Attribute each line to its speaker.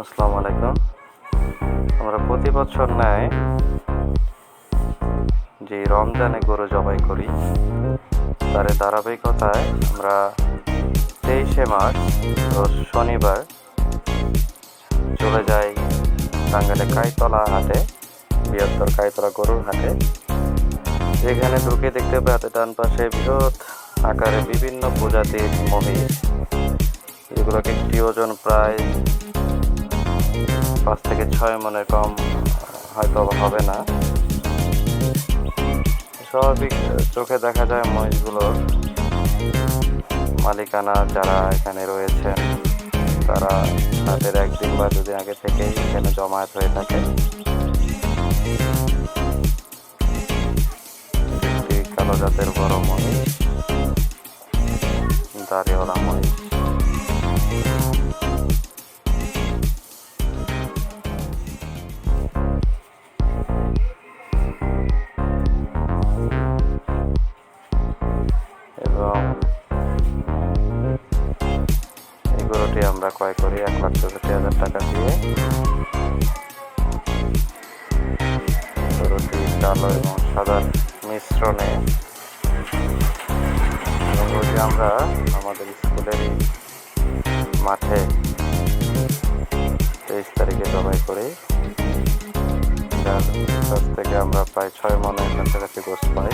Speaker 1: আসসালামু আলাইকুম। আমরা প্রতি বছর ন্যায় যে রমজানে গরু জবাই করি, তার ধারাবাহিকতায় আমরা 23শে মার্চ রোজ শনিবার চলে যাই টাঙ্গাইলের কাইতলা হাটে, বৃহত্তর কাইতলা গরুর হাটে। যেখানে ঢুকে দেখতে পাই হাতের ডান পাশে বৃহৎ আকারে বিভিন্ন প্রজাতির মহিষ, যেগুলোকে একটি ওজন প্রায় 5 থেকে 6 মনের কম হয়তো হবে না। স্বাভাবিক চোখে দেখা যায় মহিষগুলোর মালিকানা যারা এখানে রয়েছেন, তারা হাটের 1 দিন বা 2 দিন আগে থেকেই এখানে জমায়েত হয়ে থাকে। একটি কালো জাতের বড় মহিষ, দাড়িওয়ালা মহিষ। এবং এই গরুটি আমরা ক্রয় করি 1,64,000 টাকা দিয়ে। গরুটি কালো এবং সাদার মিশ্রণে। গরুটি আমরা আমাদের স্কুলের মাঠে 23 তারিখে জবাই করি, যার কাছ থেকে আমরা প্রায় 6 মনের কাছাকাছি গোশত পাই।